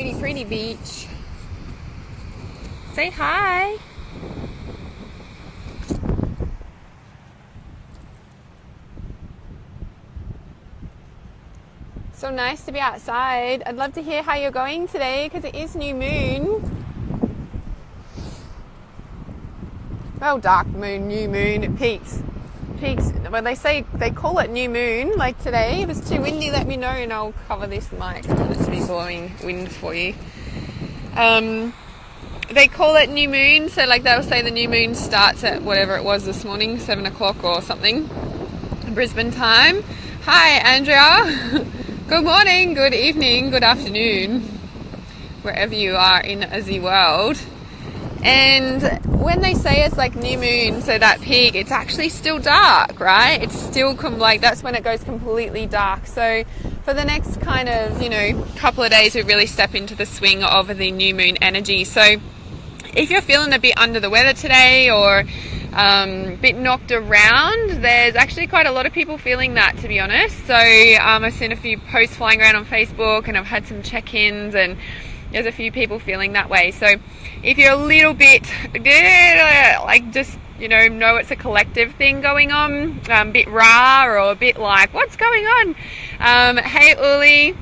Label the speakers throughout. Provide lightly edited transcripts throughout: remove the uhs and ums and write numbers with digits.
Speaker 1: pretty beach. Say hi. So nice to be outside. I'd love to hear how you're going today because it is new moon. Well, dark moon, new moon, it peaks. When they call it new moon, like today, if it's too windy, let me know and I'll cover this mic. I don't want it to be blowing wind for you. They call it new moon, so like they'll say the new moon starts at whatever it was this morning, 7 o'clock or something, Brisbane time. Hi, Andrea. Good morning, good evening, good afternoon, wherever you are in the world. And when they say it's like new moon, so that peak, it's actually still dark, right? It's still that's when it goes completely dark. So for the next kind of, couple of days, we really step into the swing of the new moon energy. So if you're feeling a bit under the weather today or a bit knocked around, there's actually quite a lot of people feeling that, to be honest. So I've seen a few posts flying around on Facebook and I've had some check-ins and there's a few people feeling that way. So if you're a little bit like just know it's a collective thing going on, a bit raw or a bit like what's going on, hey Uli.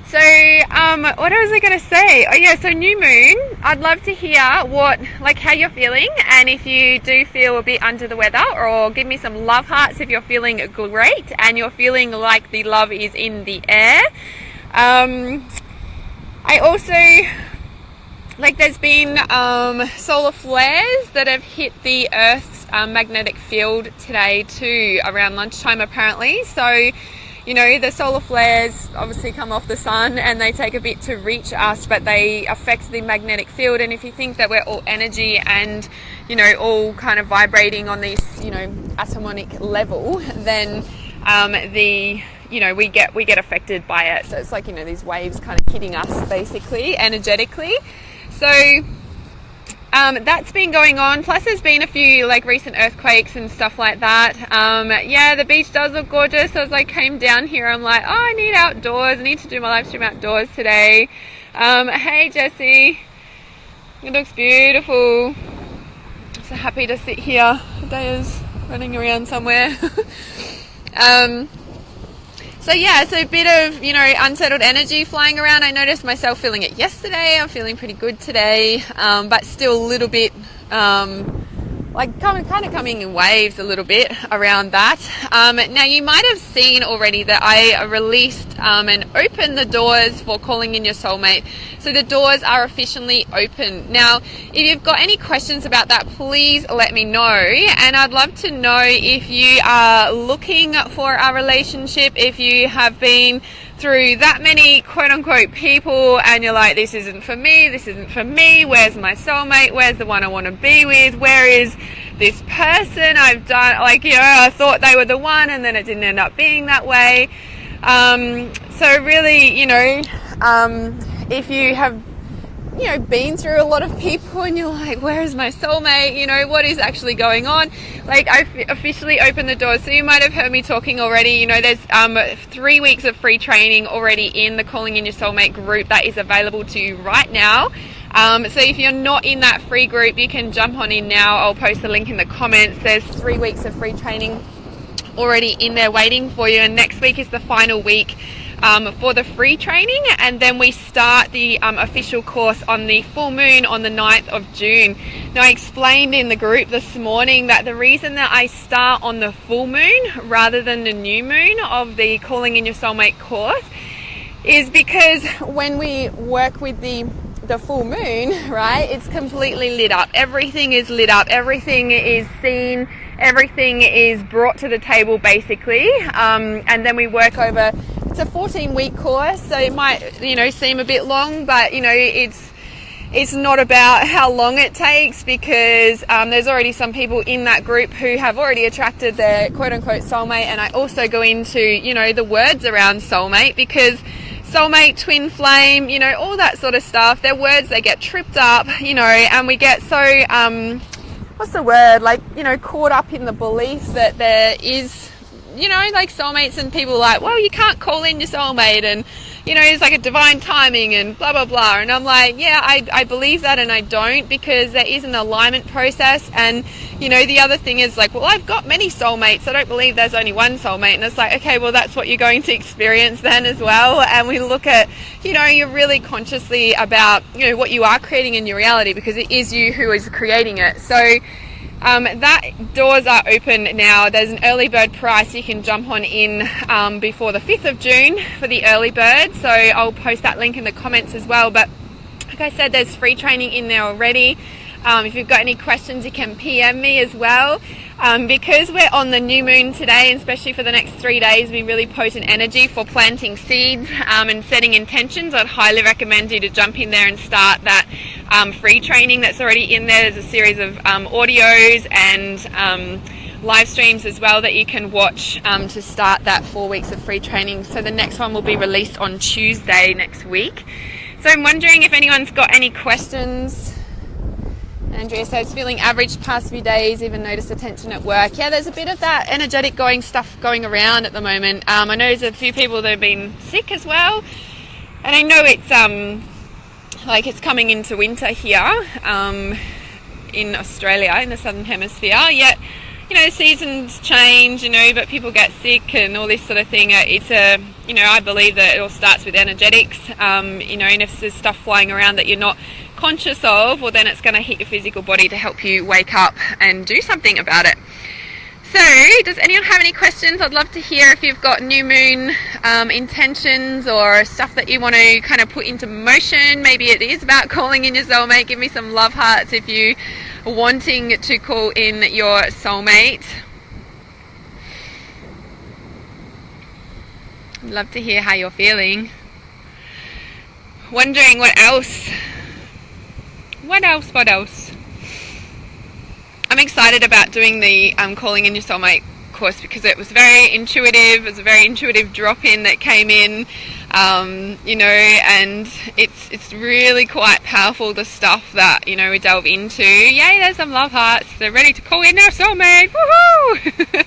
Speaker 1: So what was I going to say? Oh yeah, so new moon, I'd love to hear how you're feeling, and if you do feel a bit under the weather, or give me some love hearts if you're feeling great and you're feeling like the love is in the air. I also, there's been solar flares that have hit the Earth's magnetic field today too, around lunchtime apparently. So, the solar flares obviously come off the sun and they take a bit to reach us, but they affect the magnetic field. And if you think that we're all energy and, all kind of vibrating on these, atomic level, then we get affected by it. So it's like, these waves kind of hitting us basically energetically. So that's been going on. Plus there's been a few recent earthquakes and stuff like that. Yeah, the beach does look gorgeous. So as I came down here, I'm like, oh, I need outdoors. I need to do my live stream outdoors today. Hey Jessie, it looks beautiful. So happy to sit here. Daya's running around somewhere. So yeah, so a bit of, unsettled energy flying around. I noticed myself feeling it yesterday. I'm feeling pretty good today, but still a little bit, coming in waves a little bit around that. Now you might have seen already that I released and opened the doors for calling in your soulmate. So the doors are officially open. Now, if you've got any questions about that, please let me know. And I'd love to know if you are looking for a relationship, if you have been through that many quote unquote people and you're like, this isn't for me, where's my soulmate, where's the one I want to be with, where is this person I've done, I thought they were the one and then it didn't end up being that way. So really, if you have been through a lot of people and you're like, where is my soulmate, what is actually going on, I officially opened the doors. So you might have heard me talking already. There's 3 weeks of free training already in the Calling in Your Soulmate group that is available to you right now. So if you're not in that free group, you can jump on in now. I'll post the link in the comments. There's 3 weeks of free training already in there waiting for you, and next week is the final week for the free training, and then we start the official course on the full moon on the 9th of June. Now I explained in the group this morning that the reason that I start on the full moon rather than the new moon of the Calling in Your Soulmate course is because when we work with the full moon, right, it's completely lit up. Everything is lit up, everything is seen, everything is brought to the table basically, and then we work over, it's a 14-week course, so it might seem a bit long, but it's not about how long it takes, because there's already some people in that group who have already attracted their quote-unquote soulmate. And I also go into the words around soulmate, because soulmate, twin flame, all that sort of stuff, they're words, they get tripped up, and we get so what's the word, caught up in the belief that there is soulmates, and people are like, well, you can't call in your soulmate, and you know, it's like a divine timing and blah, blah, blah. And I'm like, yeah, I believe that and I don't, because there is an alignment process. And, you know, the other thing is like, well, I've got many soulmates. I don't believe there's only one soulmate. And it's like, okay, well, that's what you're going to experience then as well. And we look at, you know, you're really consciously about, you know, what you are creating in your reality, because it is you who is creating it. So that doors are open now. There's an early bird price you can jump on in before the 5th of June for the early bird. So I'll post that link in the comments as well. But like I said, there's free training in there already. If you've got any questions, you can PM me as well. Because we're on the new moon today, and especially for the next 3 days, we really potent energy for planting seeds and setting intentions. I'd highly recommend you to jump in there and start that free training that's already in there. There's a series of audios and live streams as well that you can watch to start that 4 weeks of free training. So the next one will be released on Tuesday next week. So I'm wondering if anyone's got any questions. Andrea says, feeling average past few days, even noticed the tension at work. Yeah, there's a bit of that energetic stuff going around at the moment. I know there's a few people that have been sick as well. And I know it's like it's coming into winter here in Australia, in the Southern Hemisphere. Yet, you know, seasons change, you know, but people get sick and all this sort of thing. It's you know, I believe that it all starts with energetics, you know, and if there's stuff flying around that you're not conscious of, well, then it's going to hit your physical body to help you wake up and do something about it. So does anyone have any questions? I'd love to hear if you've got new moon intentions or stuff that you want to kind of put into motion. Maybe it is about calling in your soulmate. Give me some love hearts if you are wanting to call in your soulmate. I'd love to hear how you're feeling. Wondering what else? What else? I'm excited about doing the calling in your soulmate course, because it was very intuitive. It was a very intuitive drop-in that came in, you know, and it's really quite powerful, the stuff that, you know, we delve into. Yay, there's some love hearts. They're ready to call in their soulmate. Woohoo!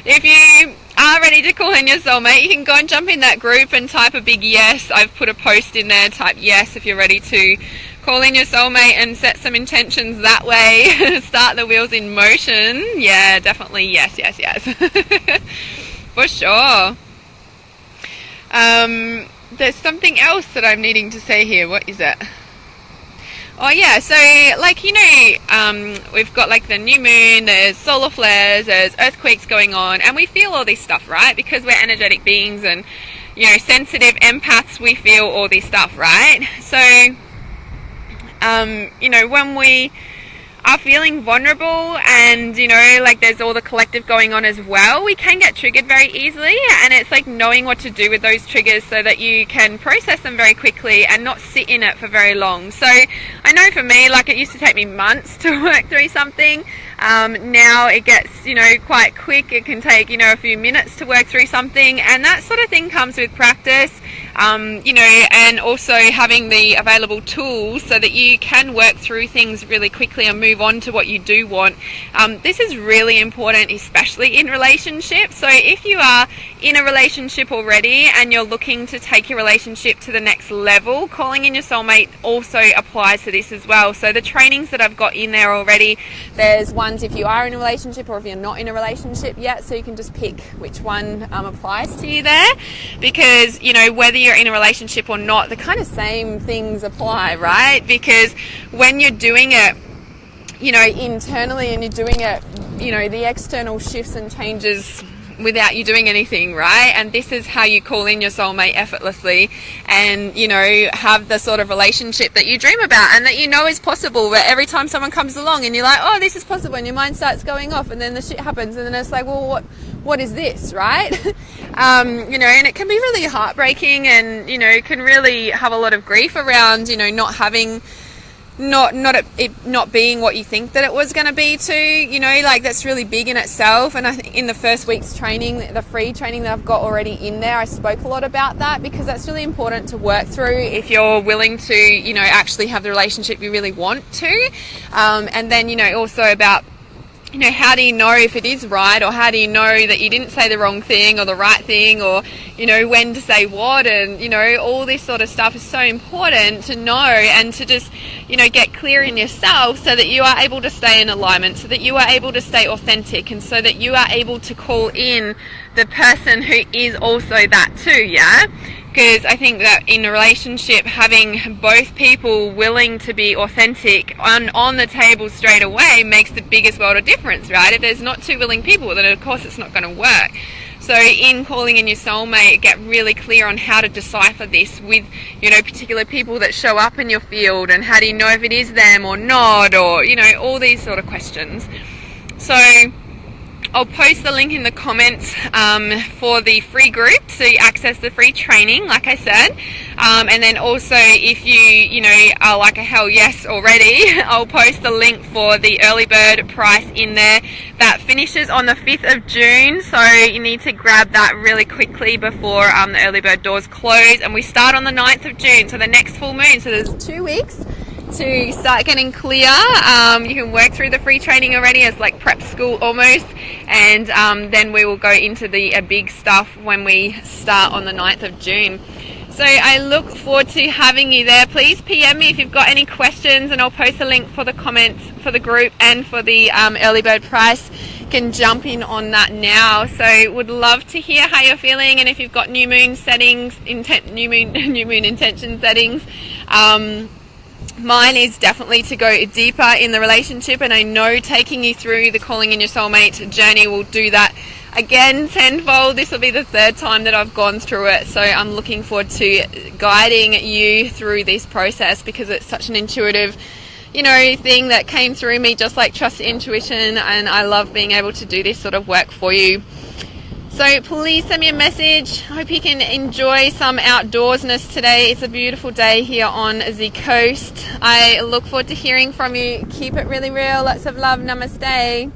Speaker 1: If you are ready to call in your soulmate, you can go and jump in that group and type a big yes. I've put a post in there, type yes if you're ready to call in your soulmate and set some intentions that way. Start the wheels in motion. Yeah, definitely yes. For sure. There's something else that I'm needing to say here. What is it? Oh yeah, so like, you know, we've got like the new moon, there's solar flares, there's earthquakes going on, and we feel all this stuff, right? Because we're energetic beings and, you know, sensitive empaths, we feel all this stuff, right? So you know, when we are feeling vulnerable and, you know, like there's all the collective going on as well, we can get triggered very easily, and it's like knowing what to do with those triggers so that you can process them very quickly and not sit in it for very long. So I know for me, like, it used to take me months to work through something. Now it gets, you know, quite quick. It can take, you know, a few minutes to work through something, and that sort of thing comes with practice, you know, and also having the available tools so that you can work through things really quickly and move on to what you do want. This is really important, especially in relationships. So if you are in a relationship already and you're looking to take your relationship to the next level, calling in your soulmate also applies to this as well. So the trainings that I've got in there already, there's ones if you are in a relationship or if you're not in a relationship yet, so you can just pick which one applies to you there, because, you know, whether you're in a relationship or not, the kind of same things apply, right? Because when you're doing it, you know, internally, and you're doing it, you know, the external shifts and changes without you doing anything, right? And this is how you call in your soulmate effortlessly and, you know, have the sort of relationship that you dream about and that you know is possible, where every time someone comes along and you're like, oh, this is possible, and your mind starts going off, and then the shit happens, and then it's like, well, what is this, right? You know, and it can be really heartbreaking, and, you know, can really have a lot of grief around, you know, not having not being what you think that it was going to be too, you know, like that's really big in itself. And I think in the first week's training, the free training that I've got already in there, I spoke a lot about that, because that's really important to work through if you're willing to, you know, actually have the relationship you really want to. And then, you know, also about you know, how do you know if it is right, or how do you know that you didn't say the wrong thing or the right thing, or, you know, when to say what, and, you know, all this sort of stuff is so important to know and to just, you know, get clear in yourself so that you are able to stay in alignment, so that you are able to stay authentic, and so that you are able to call in the person who is also that too, yeah? Because I think that in a relationship, having both people willing to be authentic on the table straight away makes the biggest world of difference, right? If there's not two willing people, then of course it's not going to work. So in calling in your soulmate, get really clear on how to decipher this with, you know, particular people that show up in your field, and how do you know if it is them or not, or, you know, all these sort of questions. So I'll post the link in the comments for the free group to access the free training, like I said. And then also, if you know, are like a hell yes already, I'll post the link for the early bird price in there. That finishes on the 5th of June, so you need to grab that really quickly before the early bird doors close. And we start on the 9th of June, so the next full moon. So there's 2 weeks to start getting clear. You can work through the free training already as like prep school almost, and then we will go into the big stuff when we start on the 9th of June. So I look forward to having you there. Please PM me if you've got any questions, and I'll post a link for the comments for the group and for the early bird price. You can jump in on that now. So would love to hear how you're feeling, and if you've got new moon settings, new moon intention settings. Mine is definitely to go deeper in the relationship, and I know taking you through the calling in your soulmate journey will do that again tenfold. This will be the 3rd time that I've gone through it, so I'm looking forward to guiding you through this process, because it's such an intuitive, you know, thing that came through me, just like trust intuition, and I love being able to do this sort of work for you. So please send me a message. I hope you can enjoy some outdoorsness today. It's a beautiful day here on the coast. I look forward to hearing from you. Keep it really real. Lots of love. Namaste.